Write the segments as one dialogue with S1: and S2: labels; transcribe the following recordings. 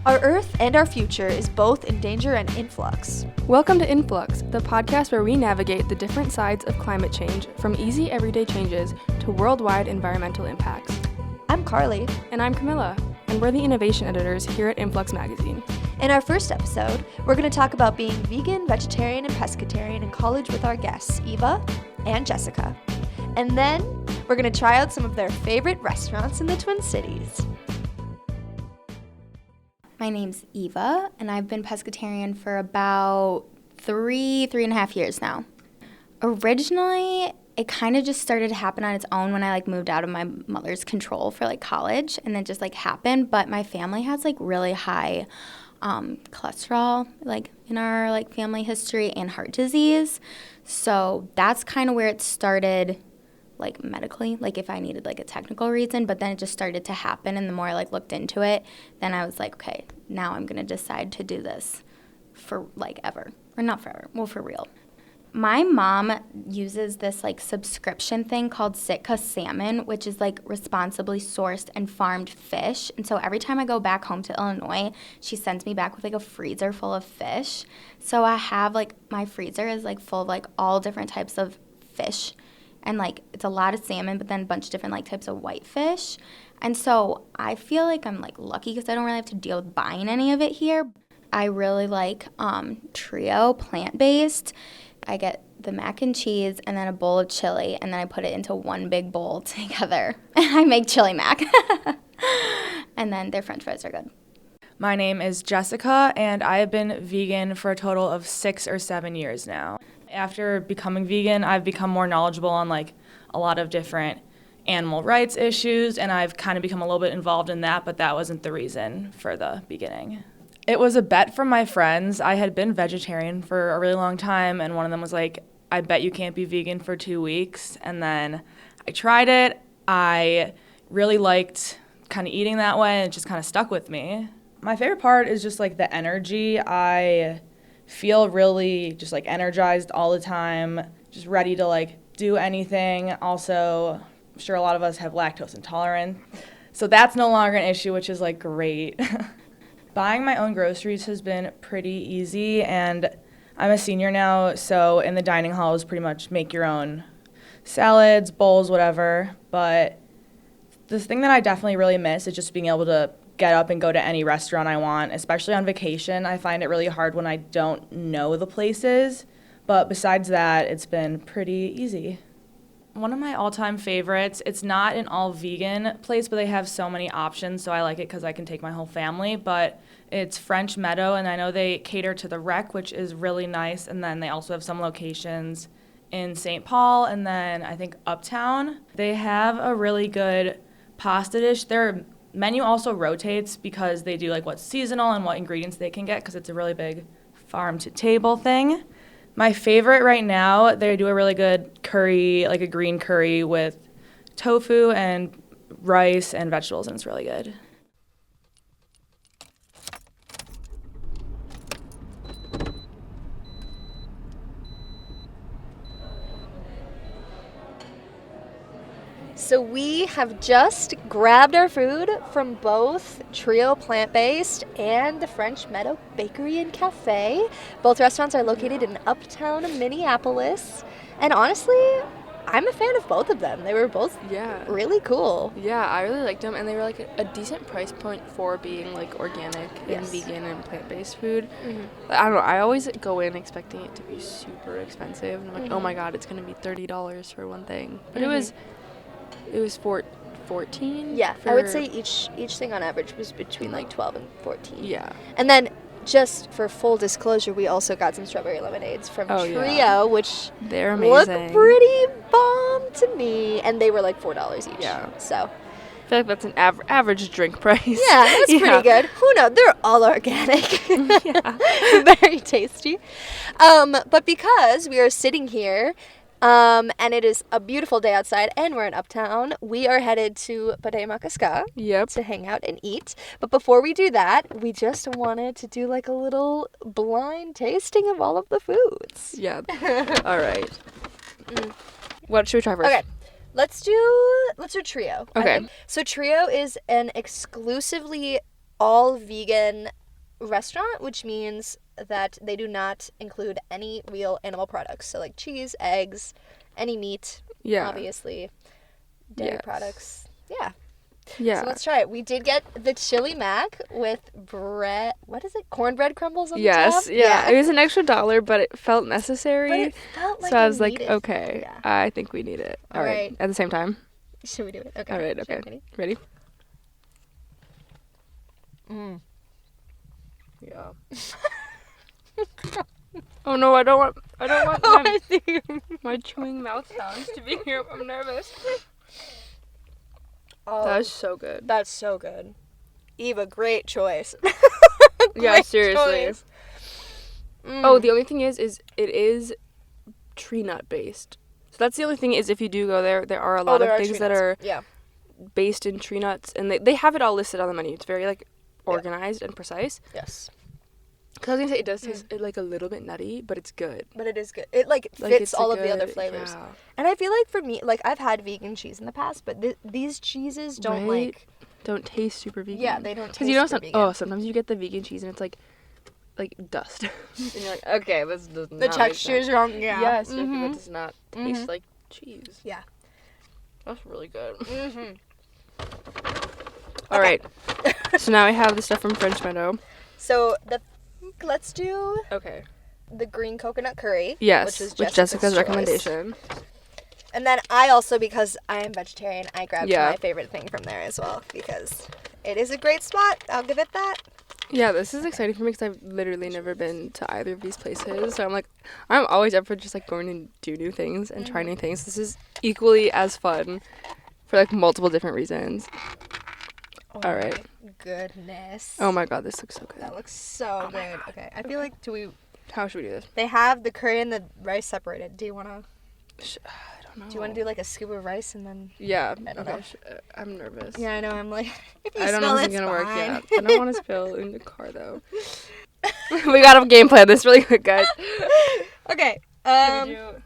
S1: Our Earth and our future is both in danger and in flux.
S2: Welcome to InFlux, the podcast where we navigate the different sides of climate change, from easy everyday changes to worldwide environmental impacts.
S1: I'm Carly.
S2: And I'm Camilla, and we're the innovation editors here at InFlux magazine.
S1: In our first episode, we're going to talk about being vegan, vegetarian, and pescatarian in college with our guests, Eva and Jessica. And then we're going to try out some of their favorite restaurants in the Twin Cities.
S3: My name's Eva, and I've been pescatarian for about three and a half years now. Originally, it kind of just started to happen on its own when I moved out of my mother's control for college, and then just happened. But my family has really high cholesterol in our family history, and heart disease. So that's kind of where it started medically, if I needed a technical reason, but then it just started to happen, and the more I looked into it, then I was okay, now I'm going to decide to do this for ever. Or not forever, well, for real. My mom uses this subscription thing called Sitka Salmon, which is responsibly sourced and farmed fish. And so every time I go back home to Illinois, she sends me back with a freezer full of fish. So I have my freezer is full of all different types of fish. And it's a lot of salmon, but then a bunch of different types of whitefish. And so I feel I'm lucky because I don't really have to deal with buying any of it here. I really like Trio plant-based. I get the mac and cheese and then a bowl of chili, and then I put it into one big bowl together. And I make chili mac. And then their french fries are good.
S4: My name is Jessica, and I have been vegan for a total of 6 or 7 years now. After becoming vegan, I've become more knowledgeable on a lot of different animal rights issues, and I've kind of become a little bit involved in that, but that wasn't the reason for the beginning. It was a bet from my friends. I had been vegetarian for a really long time, and one of them was I bet you can't be vegan for 2 weeks. And then I tried it. I really liked kind of eating that way, and it just kind of stuck with me. My favorite part is just the energy. I feel really just energized all the time, just ready to do anything. Also, I'm sure a lot of us have lactose intolerance, so that's no longer an issue, which is great. Buying my own groceries has been pretty easy, and I'm a senior now, so in the dining hall is pretty much make your own salads, bowls, whatever. But the thing that I definitely really miss is just being able to get up and go to any restaurant I want, especially on vacation. I find it really hard when I don't know the places, but besides that, it's been pretty easy. One of my all-time favorites, it's not an all-vegan place, but they have so many options, so I like it because I can take my whole family, but it's French Meadow, and I know they cater to the Rec, which is really nice, and then they also have some locations in St. Paul, and then I think Uptown. They have a really good pasta dish. Their menu also rotates because they do what's seasonal and what ingredients they can get, because it's a really big farm-to-table thing. My favorite right now, they do a really good curry, a green curry with tofu and rice and vegetables, and it's really good.
S1: So we have just grabbed our food from both Trio Plant-Based and the French Meadow Bakery and Cafe. Both restaurants are located in Uptown Minneapolis. And honestly, I'm a fan of both of them. They were both really cool.
S2: Yeah, I really liked them, and they were a decent price point for being organic and vegan and plant-based food. Mm-hmm. I don't know, I always go in expecting it to be super expensive, and I'm oh my god, it's going to be $30 for one thing. But it was 14?
S1: Yeah, I would say each thing on average was between 12 and 14.
S2: Yeah.
S1: And then just for full disclosure, we also got some strawberry lemonades from Trio, which
S2: they're amazing.
S1: Look pretty bomb to me, and they were $4 each.
S2: Yeah.
S1: So
S2: I feel that's an average drink price.
S1: Yeah, that's pretty good. Who knows? They're all organic.
S2: Yeah.
S1: Very tasty. But because we are sitting here, and it is a beautiful day outside, and we're in Uptown, we are headed to Pâté Macasca to hang out and eat. But before we do that, we just wanted to do a little blind tasting of all of the foods.
S2: Yeah. All right. What should we try first?
S1: Okay. Let's do Trio.
S2: Okay.
S1: So Trio is an exclusively all vegan restaurant, which means that they do not include any real animal products. So like cheese, eggs, any meat, obviously, dairy products. Yeah.
S2: Yeah.
S1: So let's try it. We did get the chili mac with bread. What is it? Cornbread crumbles on the top?
S2: Yes. Yeah. It was an extra $1, but it felt necessary.
S1: But it felt like
S2: so I
S1: we
S2: was like,
S1: needed.
S2: okay,
S1: Yeah.
S2: I think we need it. All right. At the same time.
S1: Should we do it? Okay.
S2: All right. Okay. Ready? Yeah. Oh no, I don't want my chewing mouth sounds to be here. I'm nervous.
S1: Oh,
S2: That was so good.
S1: that's so good. Eva, great choice.
S2: Yeah,
S1: Great
S2: seriously.
S1: choice.
S2: Oh, the only thing is it is tree nut based. So that's the only thing is if you do go there are a lot of things that are based in tree nuts, and they have it all listed on the menu. It's very like organized and precise.
S1: Yes.
S2: Because I was gonna say it does taste like a little bit nutty, but it's good.
S1: But it is good. It like
S2: Like,
S1: fits
S2: it's
S1: all of the other flavors.
S2: Yeah.
S1: And I feel like for me, like I've had vegan cheese in the past, but these cheeses don't
S2: Right?
S1: like.
S2: Don't taste super vegan.
S1: Yeah, they don't
S2: Because you know,
S1: taste super vegan.
S2: sometimes you get the vegan cheese and it's like dust, and you're like, okay, this does not
S1: The
S2: make
S1: texture's
S2: sense.
S1: wrong. Yeah.
S2: Yes, that does not taste like cheese.
S1: Yeah.
S2: That's really good.
S1: Mm-hmm.
S2: All right. So now I have the stuff from French Meadow.
S1: So let's do
S2: Okay.
S1: the green coconut curry.
S2: Yes,
S1: which is
S2: with
S1: Jessica's
S2: Jessica's
S1: choice.
S2: recommendation.
S1: And then I also, because I am vegetarian, I grabbed
S2: Yeah.
S1: my favorite thing from there as well because it is a great spot. I'll give it that.
S2: Yeah, this is exciting for me because I've literally never been to either of these places. So I'm always up for just like going to do new things and try new things. This is equally as fun for like multiple different reasons. All right.
S1: My goodness.
S2: Oh my god, this looks so good.
S1: That looks so good. Okay, I feel like
S2: How should we do this?
S1: they have the curry and the rice separated. Do you want to?
S2: I don't know.
S1: Do you want to do like a scoop of rice and then?
S2: Yeah.
S1: I don't
S2: Okay.
S1: know.
S2: I'm nervous.
S1: Yeah, I know. I'm like, if you
S2: I don't
S1: spill
S2: know if
S1: it's
S2: it's gonna work
S1: fine.
S2: yet. I don't want to spill in the car though. We gotta game plan this really quick, guys.
S1: Okay.
S2: It's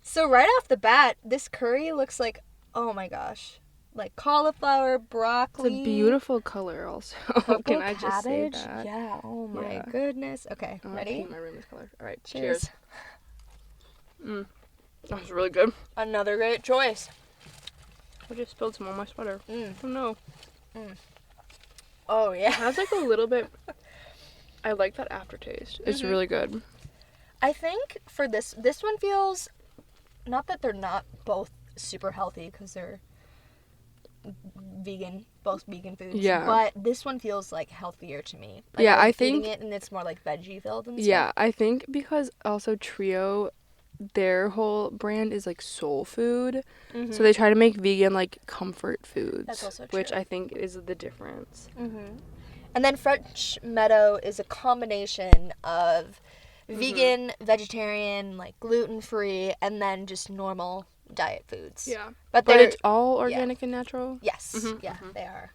S1: So right off the bat, this curry looks like, oh my gosh, like cauliflower, broccoli.
S2: a beautiful color, also.
S1: Purple
S2: Can I just say
S1: cabbage?
S2: that?
S1: Yeah. Oh my
S2: Yeah.
S1: goodness. Okay.
S2: Oh, I
S1: Ready?
S2: paint my room this color. All right.
S1: Cheers.
S2: That was really good.
S1: Another great choice.
S2: I just spilled some on my sweater.
S1: Mm.
S2: Oh no.
S1: Oh
S2: It
S1: yeah.
S2: has like a little bit. I like that aftertaste. It's really good.
S1: I think for this one feels, not that they're not both super healthy because they're vegan, both vegan foods.
S2: Yeah.
S1: But this one feels like healthier to me. Like,
S2: Yeah,
S1: I'm
S2: I
S1: feeding
S2: think-
S1: it and it's more like veggie filled and stuff.
S2: Yeah, I think because also Trio, their whole brand is like soul food. So they try to make vegan like comfort foods.
S1: That's also
S2: Which
S1: true.
S2: I think is the difference.
S1: And then French Meadow is a combination of vegan, vegetarian, like gluten-free, and then just normal diet foods.
S2: Yeah.
S1: But
S2: But
S1: they're,
S2: it's all organic and natural?
S1: yes, yeah, they are.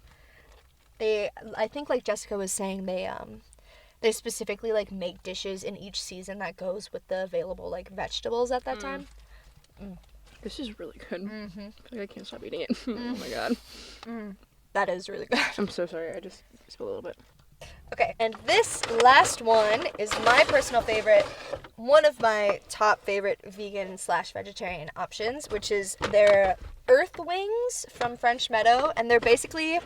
S1: I think like Jessica was saying, they specifically like make dishes in each season that goes with the available like vegetables at that time.
S2: This is really good. I feel like I can't stop eating it. Oh my god.
S1: That is really good.
S2: I'm so sorry. I just spilled a little bit.
S1: Okay, and this last one is my personal favorite, one of my top favorite vegan/vegetarian options, which is their Earth Wings from French Meadow, and they're basically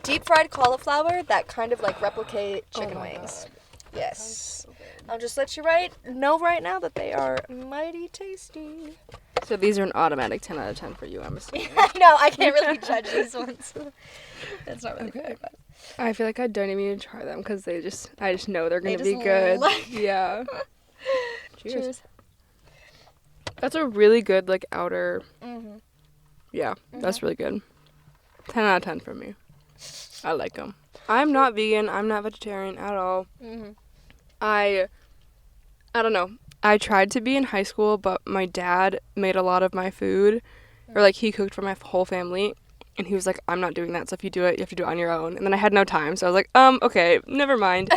S1: deep fried cauliflower that kind of like replicate chicken wings. Yes. I'll just let you know right now that they are mighty tasty.
S2: So these are an automatic 10 out of 10 for you, I'm assuming.
S1: I know, I can't really judge these ones. That's not really fair, but
S2: I feel like I don't even need to try them because I just know they're going to
S1: They
S2: be
S1: just
S2: good.
S1: like-
S2: Yeah. Cheers.
S1: cheers.
S2: That's a really good, like, outer. Yeah, that's really good. 10 out of 10 for me. I like them. I'm not vegan. I'm not vegetarian at all. I don't know. I tried to be in high school, but my dad made a lot of my food. Or, like, he cooked for my whole family. And he was like, I'm not doing that. So if you do it, you have to do it on your own. And then I had no time. So I was like, okay, never mind.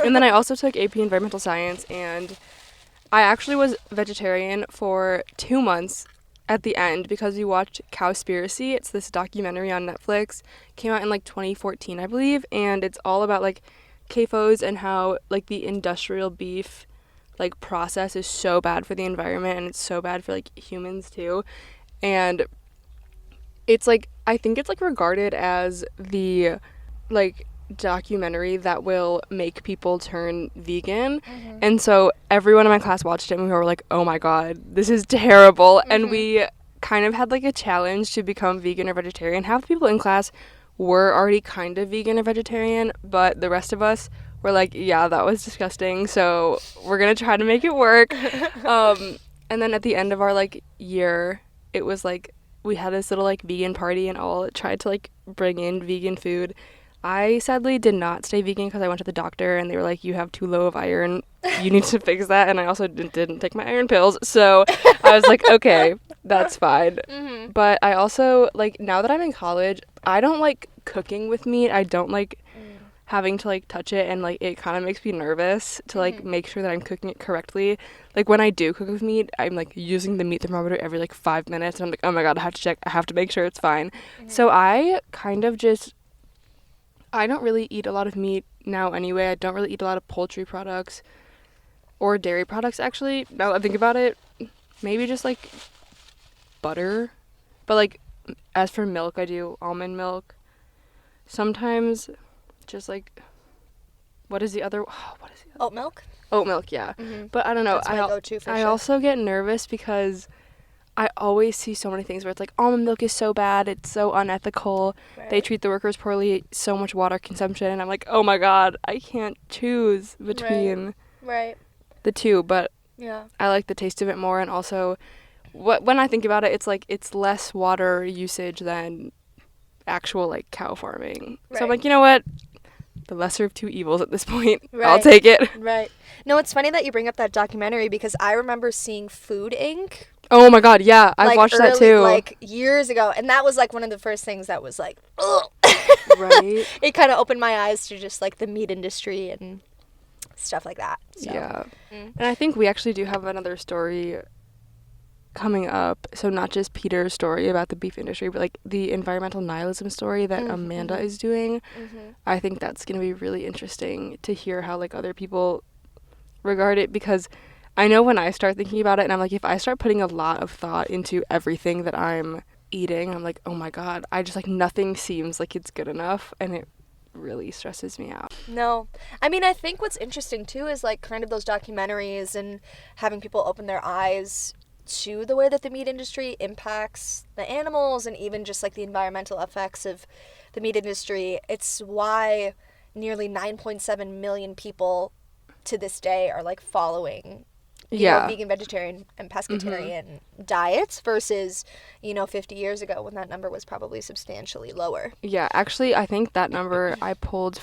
S2: And then I also took AP Environmental Science. And I actually was vegetarian for 2 months at the end because we watched Cowspiracy. It's this documentary on Netflix. Came out in like 2014, I believe, and it's all about like CAFOs and how like the industrial beef like process is so bad for the environment, and it's so bad for like humans too. And it's like, I think it's like regarded as the like documentary that will make people turn vegan. And so everyone in my class watched it and we were like, oh my god, this is terrible. And we kind of had like a challenge to become vegan or vegetarian. Half the people in class were already kind of vegan or vegetarian, but the rest of us were like, yeah, that was disgusting, so we're gonna try to make it work. And then at the end of our like year, it was like we had this little like vegan party and all tried to like bring in vegan food. I sadly did not stay vegan because I went to the doctor and they were like, you have too low of iron, you need to fix that. And I also didn't take my iron pills, so I was like, okay, that's fine. But I also, like, now that I'm in college, I don't like cooking with meat. I don't like having to like touch it, and like it kind of makes me nervous to like make sure that I'm cooking it correctly. Like when I do cook with meat, I'm like using the meat thermometer every like 5 minutes, and I'm like, oh my god, I have to check, I have to make sure it's fine. So I kind of just, I don't really eat a lot of meat now anyway. I don't really eat a lot of poultry products or dairy products, actually. Now that I think about it, maybe just like butter. But like as for milk, I do almond milk. Sometimes just like, what is the other?
S1: Oat milk.
S2: Oat milk, yeah. But I don't know.
S1: That's my go-to for
S2: I
S1: sure.
S2: also get nervous because I always see so many things where it's like, almond milk is so bad, it's so unethical, they treat the workers poorly, so much water consumption, and I'm like, oh my god, I can't choose between the two, but
S1: Yeah.
S2: I like the taste of it more. And also, when I think about it, it's like it's less water usage than actual like cow farming. So I'm like, you know what, the lesser of two evils at this point. I'll take it.
S1: Right. No, it's funny that you bring up that documentary because I remember seeing Food Inc.
S2: Oh my god, yeah, I've watched that too.
S1: Like years ago, and that was like one of the first things that was like, ugh.
S2: Right.
S1: It kind of opened my eyes to just like the meat industry and stuff like that. So.
S2: Yeah. And I think we actually do have another story coming up. So not just Peter's story about the beef industry, but like the environmental nihilism story that Amanda is doing. I think that's going to be really interesting to hear how like other people regard it, because I know when I start thinking about it, and I'm like, if I start putting a lot of thought into everything that I'm eating, I'm like, oh my god, I just like nothing seems like it's good enough, and it really stresses me out.
S1: No. I mean, I think what's interesting too is like kind of those documentaries and having people open their eyes to the way that the meat industry impacts the animals and even just like the environmental effects of the meat industry. It's why nearly 9.7 million people to this day are like following you know, vegan, vegetarian, and pescatarian diets versus, 50 years ago when that number was probably substantially lower.
S2: Yeah, actually, I think that number I pulled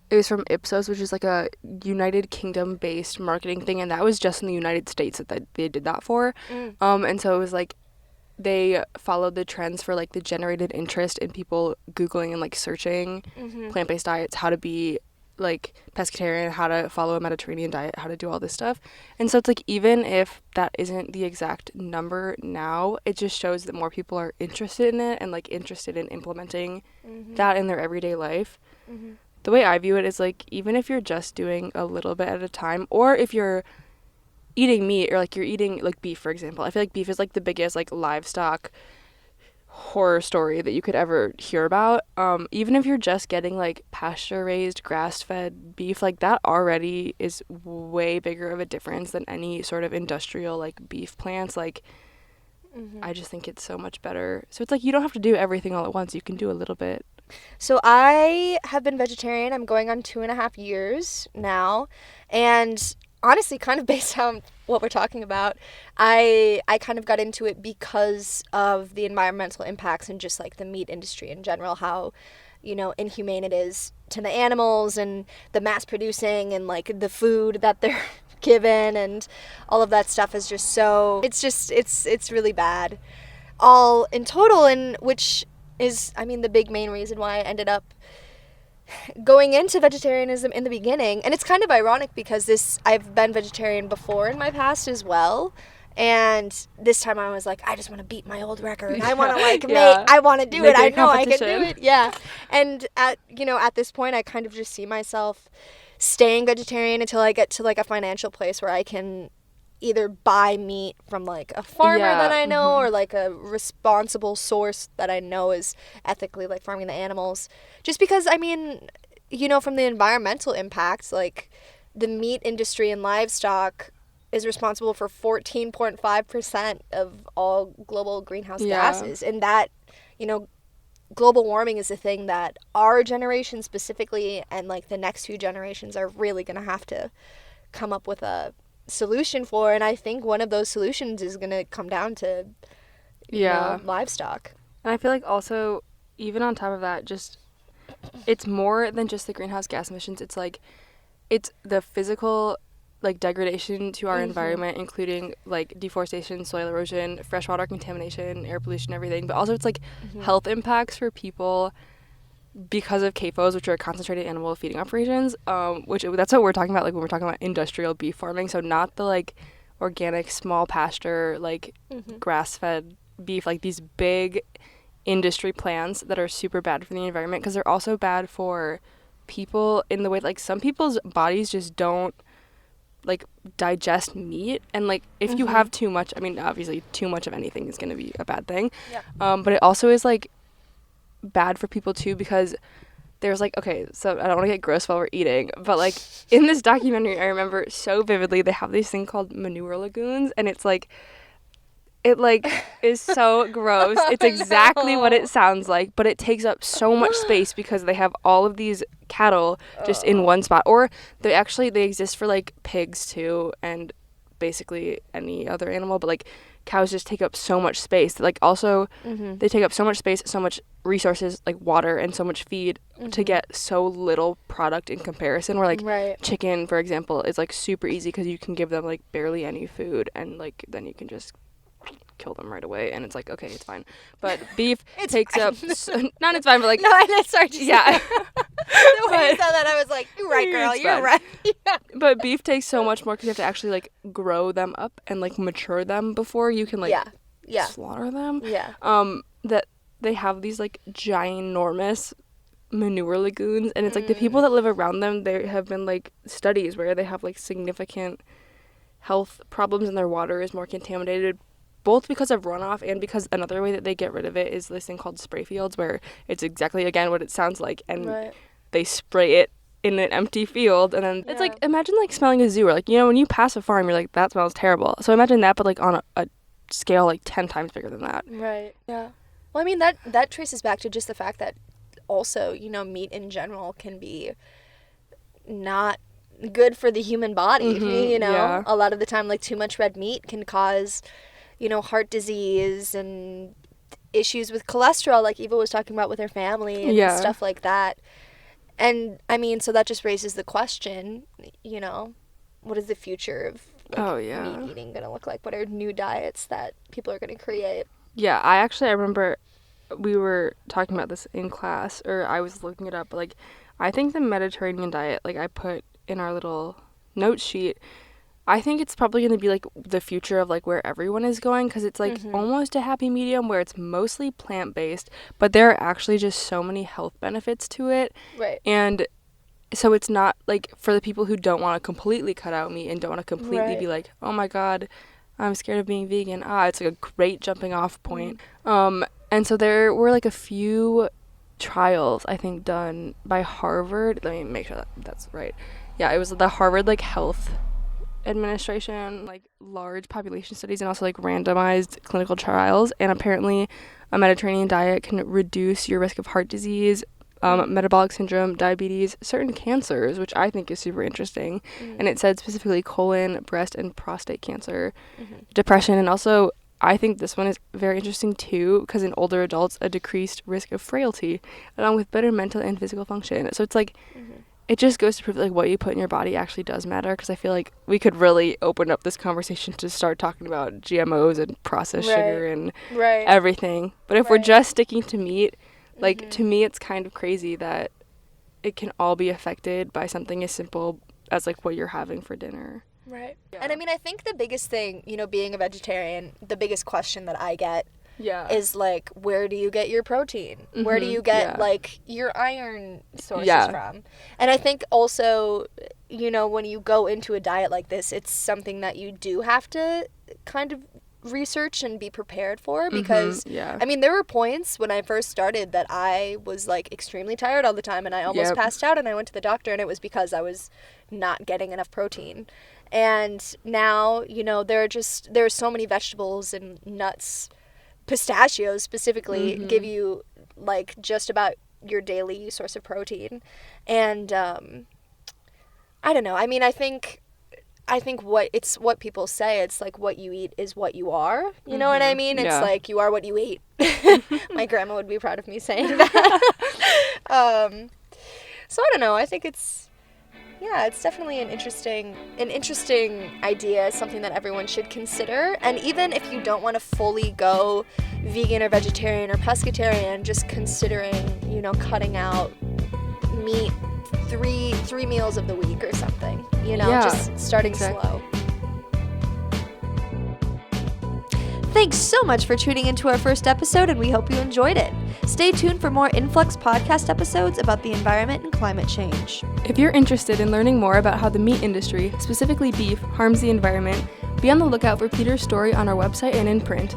S2: it was from Ipsos, which is like a United Kingdom-based marketing thing, and that was just in the United States that they did that for. And so it was like they followed the trends for like the generated interest in people Googling and like searching plant-based diets, how to be like pescatarian, how to follow a Mediterranean diet, how to do all this stuff. And so it's like, even if that isn't the exact number now, it just shows that more people are interested in it and like interested in implementing that in their everyday life. The way I view it is like, even if you're just doing a little bit at a time, or if you're eating meat, or like you're eating like beef, for example, I feel like beef is like the biggest like livestock horror story that you could ever hear about. Even if you're just getting like pasture raised, grass fed beef, like that already is way bigger of a difference than any sort of industrial like beef plants. Like I just think it's so much better. So it's like, you don't have to do everything all at once, you can do a little bit.
S1: So I have been vegetarian. I'm going on 2.5 years now, and honestly, kind of based on what we're talking about, I kind of got into it because of the environmental impacts and just like the meat industry in general, how, inhumane it is to the animals and the mass producing and like the food that they're given and all of that stuff is just so, it's really bad all in total, and which is, the big main reason why I ended up going into vegetarianism in the beginning. And it's kind of ironic because I've been vegetarian before in my past as well, And this time I was like, I just want to beat my old record. I want to like
S2: Yeah.
S1: I want to do
S2: Make
S1: it. I
S2: it a
S1: know I can do
S2: competition.
S1: it. Yeah. And at this point, I kind of just see myself staying vegetarian until I get to like a financial place where I can either buy meat from like a farmer that I know or like a responsible source that I know is ethically like farming the animals. Just because, I mean, from the environmental impacts, like the meat industry and livestock is responsible for 14.5% of all global greenhouse gases. And that, global warming is a thing that our generation specifically and like the next few generations are really going to have to come up with a solution for. And I think one of those solutions is going to come down to livestock.
S2: And I feel like also, even on top of that, just it's more than just the greenhouse gas emissions. It's like it's the physical like degradation to our environment, including like deforestation, soil erosion, freshwater contamination, air pollution, everything. But also it's like health impacts for people because of CAFOs, which are concentrated animal feeding operations, that's what we're talking about like when we're talking about industrial beef farming. So not the like organic small pasture like grass-fed beef, like these big industry plants that are super bad for the environment, because they're also bad for people in the way like some people's bodies just don't like digest meat. And like if you have too much, I mean obviously too much of anything is going to be a bad thing, but it also is like bad for people too, because there's like, okay, so I don't want to get gross while we're eating, but like in this documentary I remember so vividly they have this thing called manure lagoons, and it's like it like is so gross. It's exactly what it sounds like, but it takes up so much space because they have all of these cattle just in one spot. Or they exist for like pigs too, and basically any other animal, but like cows just take up so much space. Like also they take up so much space, so much resources like water and so much feed to get so little product in comparison. Where like chicken, for example, is like super easy because you can give them like barely any food, and like then you can just kill them right away, and it's like, okay, it's fine. But beef takes up not it's fine, but like
S1: no, I didn't start to
S2: yeah.
S1: The way you said that, I was like, you're right, girl, you're right.
S2: But beef takes so much more because you have to actually like grow them up and like mature them before you can like slaughter them. That they have these like ginormous manure lagoons, and it's like the people that live around them, there have been like studies where they have like significant health problems, and their water is more contaminated, both because of runoff and because another way that they get rid of it is this thing called spray fields, where it's exactly again what it sounds like, and they spray it in an empty field, and then it's like, imagine like smelling a zoo, or like when you pass a farm you're like, that smells terrible. So imagine that, but like on a scale like 10 times bigger than that.
S1: Well, I mean that traces back to just the fact that also meat in general can be not good for the human body. A lot of the time like too much red meat can cause heart disease and issues with cholesterol, like Eva was talking about with her family and stuff like that. And I mean, so that just raises the question, what is the future of meat eating going to look like? What are new diets that people are going to create?
S2: Yeah, I remember we were talking about this in class, or I was looking it up, but like I think the Mediterranean diet, like I put in our little note sheet, I think it's probably going to be like the future of like where everyone is going, because it's like almost a happy medium where it's mostly plant-based, but there are actually just so many health benefits to it.
S1: Right.
S2: And so it's not like for the people who don't want to completely cut out meat and don't want to completely be like, oh my God, I'm scared of being vegan. It's like a great jumping off point. And so there were like a few trials, I think, done by Harvard. Let me make sure that that's right. Yeah, it was the Harvard like health administration, like large population studies and also like randomized clinical trials, and apparently a Mediterranean diet can reduce your risk of heart disease, metabolic syndrome, diabetes, certain cancers, which I think is super interesting. And it said specifically colon, breast, and prostate cancer, depression, and also I think this one is very interesting too, because in older adults, a decreased risk of frailty, along with better mental and physical function. So it's like it just goes to prove like what you put in your body actually does matter, because I feel like we could really open up this conversation to start talking about GMOs and processed sugar and everything. But if we're just sticking to meat, like to me it's kind of crazy that it can all be affected by something as simple as like what you're having for dinner. Right.
S1: And I mean, I think the biggest thing, being a vegetarian, the biggest question that I get is like, where do you get your protein? Where do you get like your iron sources from? And I think also, when you go into a diet like this, it's something that you do have to kind of research and be prepared for, because I mean, there were points when I first started that I was like extremely tired all the time, and I almost passed out, and I went to the doctor, and it was because I was not getting enough protein. And now, there are so many vegetables and nuts, pistachios specifically, give you like just about your daily source of protein. And I don't know. I mean, I think what people say, it's like what you eat is what you are. You know what I mean? It's like you are what you eat. My grandma would be proud of me saying that. So I don't know. I think it's definitely an interesting idea, something that everyone should consider. And even if you don't want to fully go vegan or vegetarian or pescatarian, just considering, cutting out meat three meals of the week or something, just starting slow. Thanks so much for tuning into our first episode, and we hope you enjoyed it. Stay tuned for more InFlux podcast episodes about the environment and climate change.
S2: If you're interested in learning more about how the meat industry, specifically beef, harms the environment, be on the lookout for Peter's story on our website and in print.